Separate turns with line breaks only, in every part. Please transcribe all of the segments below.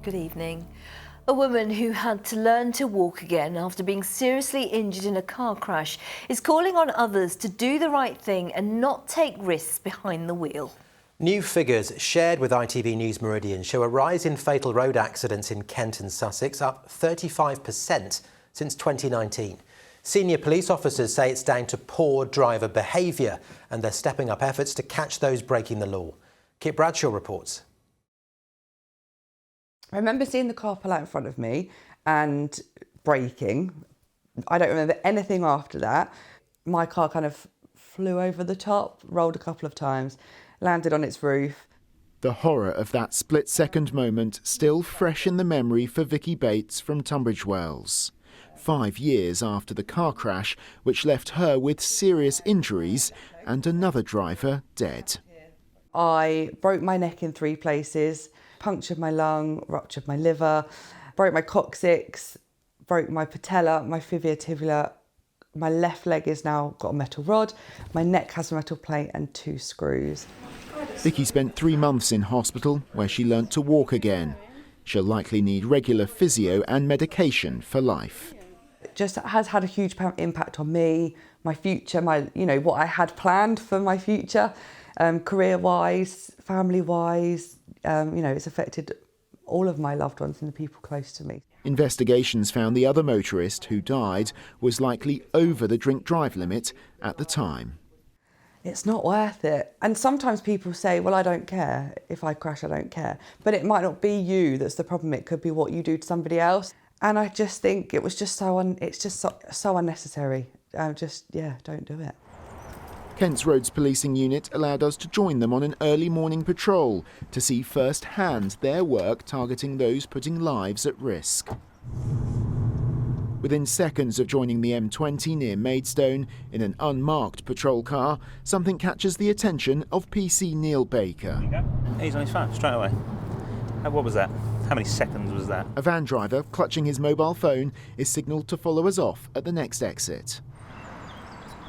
Good evening. A woman who had to learn to walk again after being seriously injured in a car crash is calling on others to do the right thing and not take risks behind the wheel.
New figures shared with ITV News Meridian show a rise in fatal road accidents in Kent and Sussex, up 35% since 2019. Senior police officers say it's down to poor driver behaviour, and they're stepping up efforts to catch those breaking the law. Kit Bradshaw reports.
I remember seeing the car pull out in front of me and braking. I don't remember anything after that. My car kind of flew over the top, rolled a couple of times, landed on its roof.
The horror of that split-second moment still fresh in the memory for Vicky Bates from Tunbridge Wells. 5 years after the car crash, which left her with serious injuries and another driver dead.
I broke my neck in 3 places, punctured my lung, ruptured my liver, broke my coccyx, broke my patella, my fibula tibula. My left leg is now got a metal rod, my neck has a metal plate and 2 screws.
Vicky spent 3 months in hospital where she learnt to walk again. She'll likely need regular physio and medication for life.
It just has had a huge impact on me, my future, what I had planned for my future, career-wise, family-wise. It's affected all of my loved ones and the people close to me.
Investigations found the other motorist who died was likely over the drink-drive limit at the time.
It's not worth it. And sometimes people say, well, I don't care. If I crash, I don't care. But it might not be you that's the problem. It could be what you do to somebody else. And I just think it was just so unnecessary. Don't do it.
Kent's Roads Policing Unit allowed us to join them on an early morning patrol to see firsthand their work targeting those putting lives at risk. Within seconds of joining the M20 near Maidstone in an unmarked patrol car, something catches the attention of PC Neil Baker.
He's on his phone straight away. What was that? How many seconds was that?
A van driver clutching his mobile phone is signalled to follow us off at the next exit.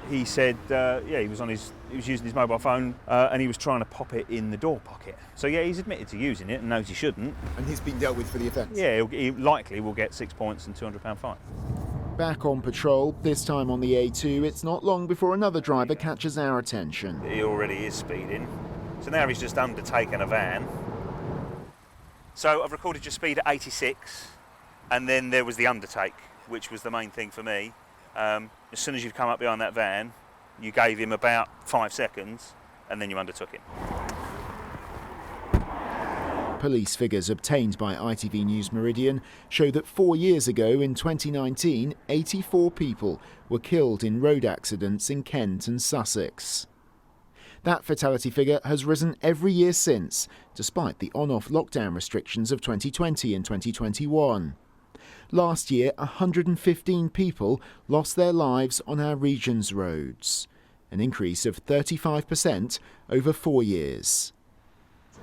He said, he was using his mobile phone and he was trying to pop it in the door pocket. So yeah, he's admitted to using it and knows he shouldn't.
And he's been dealt with for the offence?
Yeah, he likely will get 6 points and £200 fine.
Back on patrol, this time on the A2, it's not long before another driver catches our attention.
He already is speeding. So now he's just undertaken a van. So I've recorded your speed at 86 and then there was the undertake, which was the main thing for me. As soon as you've come up behind that van, you gave him about 5 seconds and then you undertook it.
Police figures obtained by ITV News Meridian show that 4 years ago, in 2019, 84 people were killed in road accidents in Kent and Sussex. That fatality figure has risen every year since, despite the on-off lockdown restrictions of 2020 and 2021. Last year, 115 people lost their lives on our region's roads, an increase of 35% over 4 years.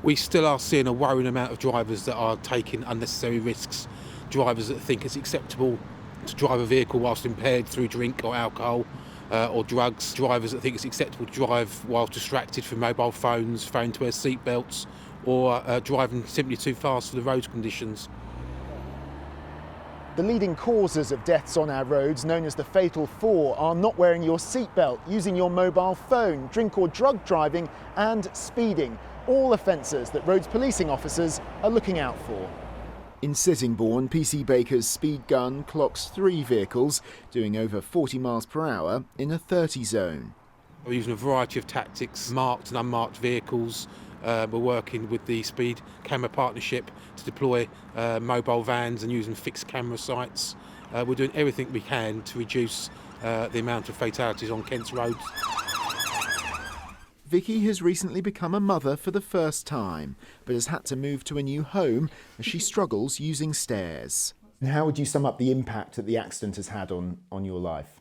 We still are seeing a worrying amount of drivers that are taking unnecessary risks, drivers that think it's acceptable to drive a vehicle whilst impaired through drink or alcohol or drugs, drivers that think it's acceptable to drive whilst distracted from mobile phones, failing to wear seat belts, or driving simply too fast for the road conditions.
The leading causes of deaths on our roads, known as the Fatal Four, are not wearing your seatbelt, using your mobile phone, drink or drug driving and speeding. All offences that roads policing officers are looking out for. In Sittingbourne, PC Baker's speed gun clocks 3 vehicles doing over 40 miles per hour in a 30 zone.
We're using a variety of tactics, marked and unmarked vehicles. We're working with the Speed Camera Partnership to deploy mobile vans and using fixed camera sites. We're doing everything we can to reduce the amount of fatalities on Kent's roads.
Vicky has recently become a mother for the first time, but has had to move to a new home as she struggles using stairs. And how would you sum up the impact that the accident has had on your life?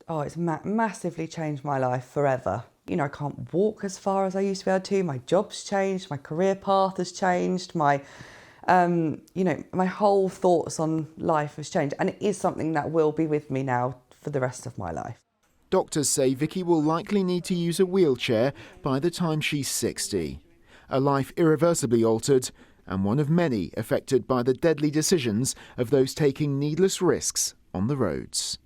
Oh, it's massively changed my life forever. I can't walk as far as I used to be able to. My job's changed, my career path has changed, my whole thoughts on life has changed. And it is something that will be with me now for the rest of my life.
Doctors say Vicky will likely need to use a wheelchair by the time she's 60. A life irreversibly altered and one of many affected by the deadly decisions of those taking needless risks on the roads.